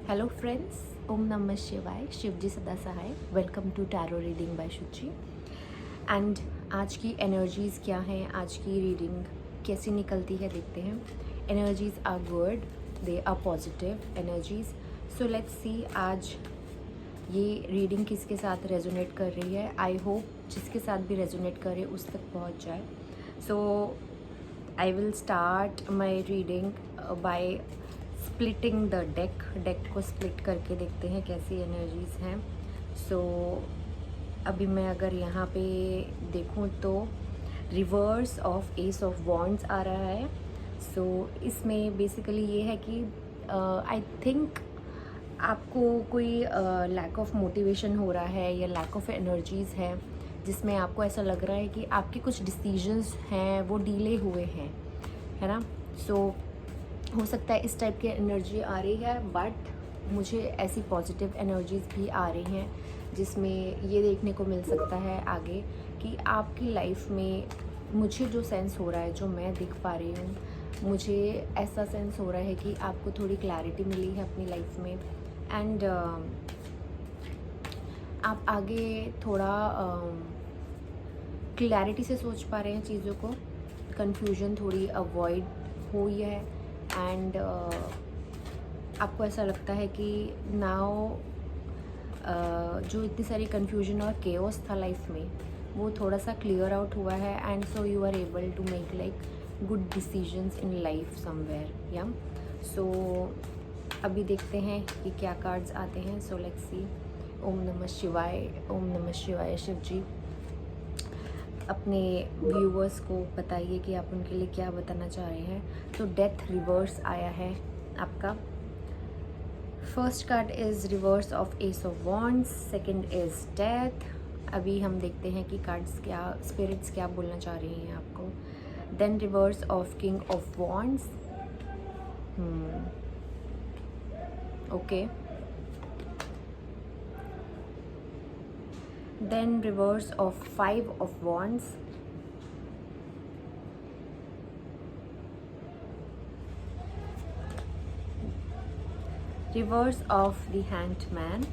Hello friends, ओम नमः शिवाय, शिवजी सदा सहाय। Welcome to tarot reading by Shuchi. And आज की एनर्जीज़ क्या हैं, आज की रीडिंग कैसी निकलती है देखते हैं। Energies are good, they are positive energies. So let's see आज ये रीडिंग किसके साथ रेजोनेट कर रही है। आई होप जिसके साथ भी रेजोनेट करे उस तक पहुंच जाए। So I will start my reading by splitting the deck को स्प्लिट करके देखते हैं कैसी एनर्जीज़ हैं। सो अभी मैं अगर यहाँ पे देखूँ तो reverse of ace of wands आ रहा है। सो इसमें बेसिकली ये है कि आई थिंक आपको कोई लैक ऑफ मोटिवेशन हो रहा है या लैक ऑफ एनर्जीज़ है, जिसमें आपको ऐसा लग रहा है कि आपके कुछ डिसीजंस हैं वो डिले हुए हैं, है ना। सो हो सकता है इस टाइप की एनर्जी आ रही है, बट मुझे ऐसी पॉजिटिव एनर्जीज़ भी आ रही हैं जिसमें ये देखने को मिल सकता है आगे कि आपकी लाइफ में मुझे जो सेंस हो रहा है, जो मैं देख पा रही हूँ, मुझे ऐसा सेंस हो रहा है कि आपको थोड़ी क्लैरिटी मिली है अपनी लाइफ में। एंड आप आगे थोड़ा क्लैरिटी से सोच पा रहे हैं चीज़ों को, कन्फ्यूजन थोड़ी अवॉइड हुई है। एंड आपको ऐसा लगता है कि नाउ जो इतनी सारी कन्फ्यूजन और केओस था लाइफ में, वो थोड़ा सा क्लियर आउट हुआ है। And so you are able to make like good decisions in life somewhere, या सो अभी देखते हैं कि क्या कार्ड्स आते हैं। सो लेट्स सी। ओम नमः शिवाय, ओम नमः शिवाय। शिव जी अपने व्यूवर्स को बताइए कि आप उनके लिए क्या बताना चाह रहे हैं। तो डेथ रिवर्स आया है आपका। First card is reverse of ace of wands, second is death. अभी हम देखते हैं कि कार्ड्स क्या, स्पिरिट्स क्या बोलना चाह रही हैं आपको। Then reverse of king of wands, okay. Then reverse of five of wands, reverse of the hanged man,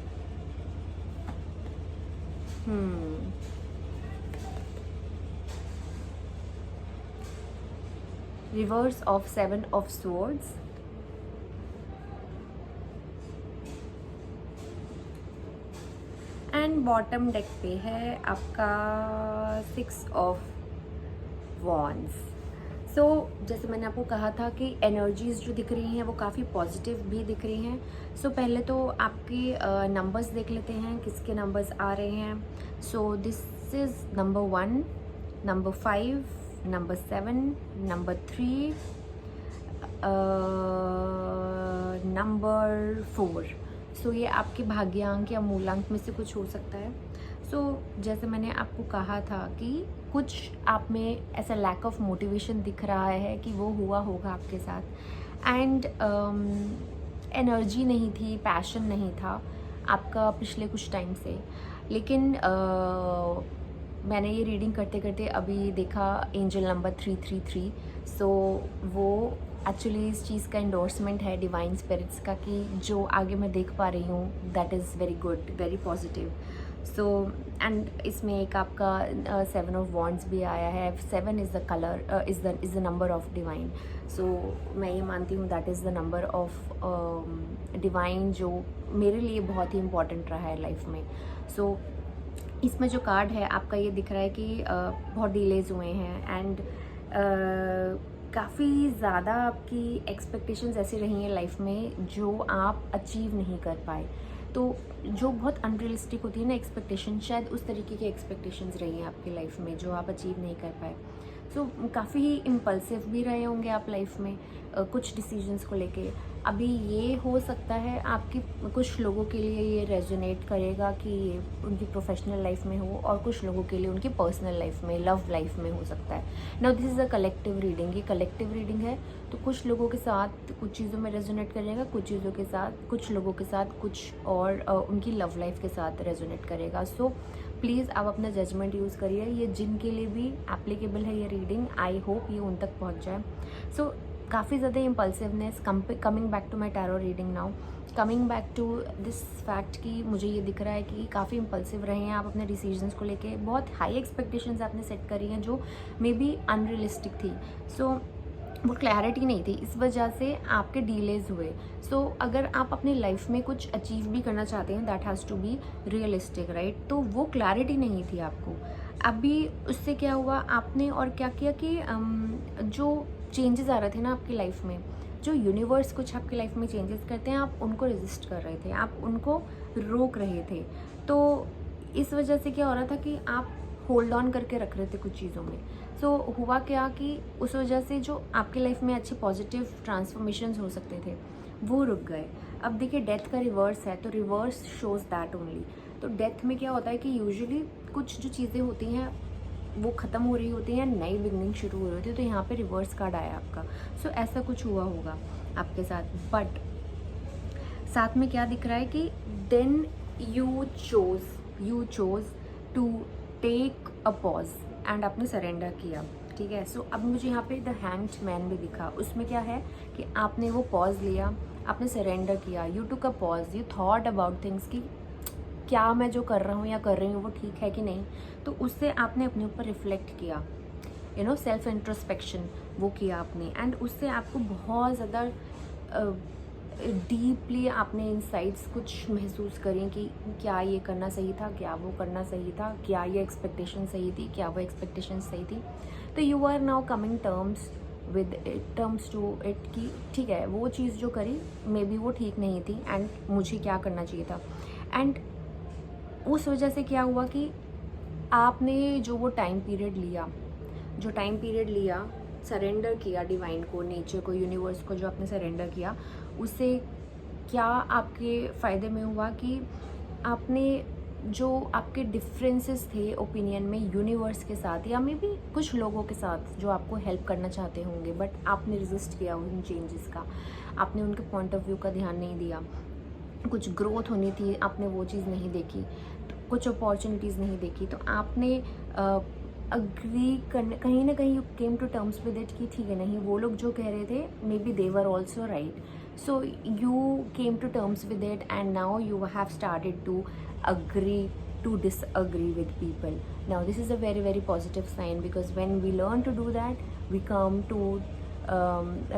reverse of seven of swords, and bottom deck पे है आपका सिक्स ऑफ वॉन्ड्स। सो जैसे मैंने आपको कहा था कि एनर्जीज़ जो दिख रही हैं वो काफ़ी पॉजिटिव भी दिख रही हैं। सो पहले तो आपके नंबर्स देख लेते हैं, किसके नंबर्स आ रहे हैं। So this is number 1, number 5, number 7, number 3, number 4। सो ये आपके भाग्यांक या मूलांक में से कुछ हो सकता है। सो जैसे मैंने आपको कहा था कि कुछ आप में ऐसा लैक ऑफ मोटिवेशन दिख रहा है कि वो हुआ होगा आपके साथ। एंड एनर्जी नहीं थी, पैशन नहीं था आपका पिछले कुछ टाइम से। लेकिन मैंने ये रीडिंग करते करते अभी देखा एंजल नंबर 333। सो वो एक्चुअली इस चीज़ का एंडोर्समेंट है डिवाइन स्पिरिट्स का कि जो आगे मैं देख पा रही हूँ that is very good, very positive. So and इसमें एक आपका 7 ऑफ वॉन्ड्स भी आया है। 7 is the colour, is the number of divine. So मैं ये मानती हूँ that is the number of divine, जो मेरे लिए बहुत ही इम्पॉर्टेंट रहा है लाइफ में। सो इसमें जो कार्ड है आपका ये दिख रहा है कि बहुत डिलेज हुए हैं एंड काफ़ी ज़्यादा आपकी एक्सपेक्टेशंस ऐसी रही हैं लाइफ में जो आप अचीव नहीं कर पाए। तो जो बहुत अनरियलिस्टिक होती है ना एक्सपेक्टेशन, शायद उस तरीके की एक्सपेक्टेशंस रही हैं आपकी लाइफ में जो आप अचीव नहीं कर पाए। सो काफ़ी ही इम्पल्सिव भी रहे होंगे आप लाइफ में कुछ डिसीजंस को लेके। अभी ये हो सकता है आपकी कुछ लोगों के लिए ये रेजोनेट करेगा कि ये उनकी प्रोफेशनल लाइफ में हो, और कुछ लोगों के लिए उनकी पर्सनल लाइफ में, लव लाइफ में हो सकता है। Now this is a collective reading, ये कलेक्टिव रीडिंग है। तो कुछ लोगों के साथ कुछ चीज़ों में रेजोनेट करेगा, कुछ चीज़ों के साथ, कुछ लोगों के साथ कुछ और उनकी लव लाइफ के साथ रेजोनेट करेगा। सो प्लीज़ आप अपना जजमेंट यूज़ करिए। ये जिनके लिए भी एप्लीकेबल है ये रीडिंग, आई होप ये उन तक पहुँच जाए। सो काफ़ी ज़्यादा impulsiveness, coming back to my tarot reading now, coming back to this fact कि मुझे ये दिख रहा है कि काफ़ी इम्पल्सिव रहे हैं आप अपने डिसीजंस को लेके, बहुत हाई एक्सपेक्टेशंस आपने सेट करी हैं जो मे बी अनरियलिस्टिक थी। सो वो क्लैरिटी नहीं थी, इस वजह से आपके डिलेज हुए। सो अगर आप अपनी लाइफ में कुछ अचीव भी करना चाहते हैं, that has to be realistic, right. तो वो क्लैरिटी नहीं थी आपको। अभी उससे क्या हुआ, आपने और क्या किया कि जो चेंजेस आ रहे थे ना आपकी लाइफ में, जो यूनिवर्स कुछ आपकी लाइफ में चेंजेस करते हैं, आप उनको रेजिस्ट कर रहे थे, आप उनको रोक रहे थे। तो इस वजह से क्या हो रहा था कि आप होल्ड ऑन करके रख रहे थे कुछ चीज़ों में। सो हुआ क्या कि उस वजह से जो आपकी लाइफ में अच्छे पॉजिटिव ट्रांसफॉर्मेशंस हो सकते थे वो रुक गए। अब देखिए डेथ का रिवर्स है, तो रिवर्स शोज दैट ओनली। तो डेथ में क्या होता है कि यूजुअली कुछ जो चीज़ें होती हैं वो ख़त्म हो रही होती हैं, नई बिगनिंग शुरू हो रही होती है, तो यहाँ पे रिवर्स कार्ड आया आपका। सो ऐसा कुछ हुआ होगा आपके साथ। बट साथ में क्या दिख रहा है कि then you chose to take a pause and आपने सरेंडर किया, ठीक है। सो अब मुझे यहाँ पे द हैंग्ड मैन भी दिखा, उसमें क्या है कि आपने वो पॉज लिया, आपने सरेंडर किया, you took a pause, you thought about things कि क्या मैं जो कर रहा हूँ या कर रही हूँ वो ठीक है कि नहीं। तो उससे आपने अपने ऊपर रिफ्लेक्ट किया, यू नो, सेल्फ इंट्रोस्पेक्शन वो किया आपने, एंड उससे आपको बहुत ज़्यादा डीपली आपने इनसाइट्स कुछ महसूस करें कि क्या ये करना सही था, क्या वो करना सही था, क्या ये एक्सपेक्टेशन सही थी, क्या वो एक्सपेक्टेशन सही थी। तो you are now coming terms to it कि ठीक है, वो चीज़ जो करी मे बी वो ठीक नहीं थी एंड मुझे क्या करना चाहिए था। एंड उस वजह से क्या हुआ कि आपने जो वो टाइम पीरियड लिया, सरेंडर किया डिवाइन को, नेचर को, यूनिवर्स को, जो आपने सरेंडर किया, उससे क्या आपके फ़ायदे में हुआ कि आपने जो आपके डिफरेंसेस थे ओपिनियन में यूनिवर्स के साथ या मे बी कुछ लोगों के साथ जो आपको हेल्प करना चाहते होंगे, बट आपने रेजिस्ट किया उन चेंजेस का, आपने उनके पॉइंट ऑफ व्यू का ध्यान नहीं दिया। कुछ ग्रोथ होनी थी, आपने वो चीज़ नहीं देखी, कुछ अपॉर्चुनिटीज़ नहीं देखी, तो आपने अग्री करने, कहीं ना कहीं you came to terms with it कि ठीक है, नहीं वो लोग जो कह रहे थे maybe they were also right. So you came to terms with it and now you have started to agree to disagree with people. Now this is a very very positive sign, because when we learn to do that, we come to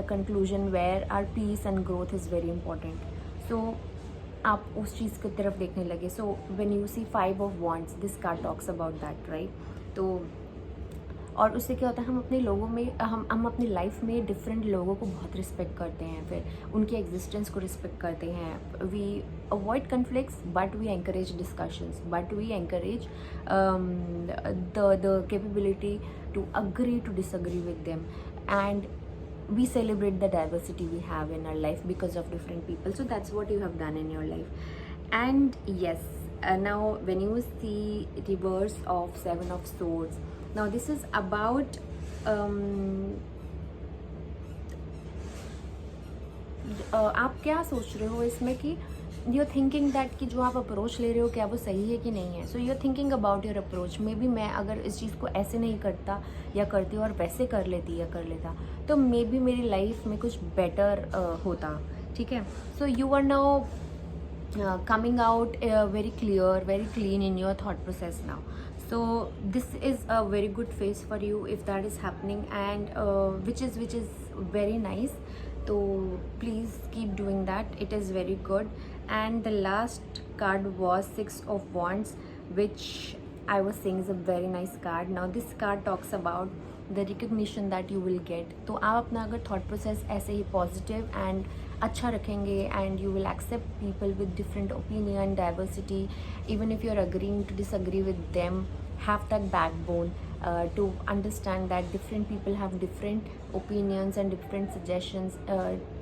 a conclusion where our peace and growth is very important. So आप उस चीज़ की तरफ देखने लगे। So when you see 5 of Wands, this card talks about that, right. तो और उससे क्या होता है, हम अपने लोगों में हम अपनी लाइफ में डिफरेंट लोगों को बहुत रिस्पेक्ट करते हैं, फिर उनके एग्जिस्टेंस को रिस्पेक्ट करते हैं। We avoid conflicts but we encourage discussions, but we encourage the capability to agree to disagree with them, and we celebrate the diversity we have in our life because of different people. So that's what you have done in your life. And yes, now when you see reverse of 7 of Swords, now this is about आप क्या सोच रहे हो इसमें कि you are thinking that कि जो आप अप्रोच ले रहे हो क्या वो सही है कि नहीं है। So you are thinking about your approach, maybe मैं अगर इस चीज़ को ऐसे नहीं करता या करती और वैसे कर लेती या कर लेता तो मे बी मेरी लाइफ में कुछ बेटर होता, ठीक है। So you are now coming out very clear, very clean in your thought process now. So this is a very good phase for you if that is happening, and which is very nice. So please keep doing that, it is very good. And the last card was 6 of Wands, which I was saying is a very nice card. Now this card talks about the recognition that you will get. तो आप अपना अगर thought process ऐसे ही positive and अच्छा रखेंगे, and you will accept people with different opinion, diversity, even if you're agreeing to disagree with them, have that backbone to understand that different people have different opinions and different suggestions,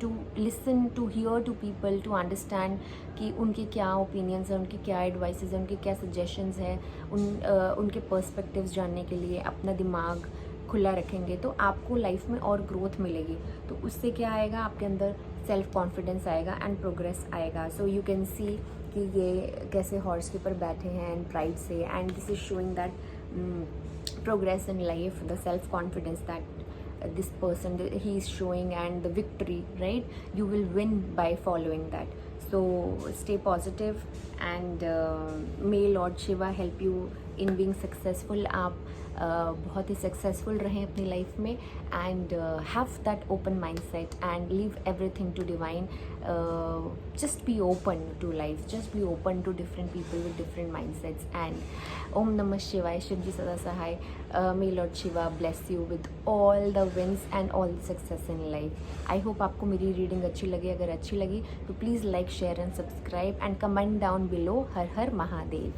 to listen, to hear to people, to understand कि उनके क्या opinions हैं, उनके क्या advices हैं, उनके क्या suggestions हैं, उनके perspectives जानने के लिए अपना दिमाग खुला रखेंगे तो आपको लाइफ में और ग्रोथ मिलेगी। तो उससे क्या आएगा, आपके अंदर सेल्फ कॉन्फिडेंस आएगा एंड प्रोग्रेस आएगा। सो यू कैन सी कि ये कैसे हॉर्स के ऊपर बैठे हैं एंड प्राइड से, and this is showing that progress in life, the self confidence that this person he is showing and the victory, right? You will win by following that. So stay positive and may Lord Shiva help you in being successful. आप बहुत ही successful रहें अपनी life में and have that open mind set and leave everything to divine. Just be open to life, just be open to different people with different mind sets. And ओम नमः शिवाय, शिव जी सदा सहाय. May Lord Shiva bless you with all the wins and all the success in life. I hope आपको मेरी reading अच्छी लगी. अगर अच्छी लगी तो please like, share and subscribe and comment down below. Her her Mahadev.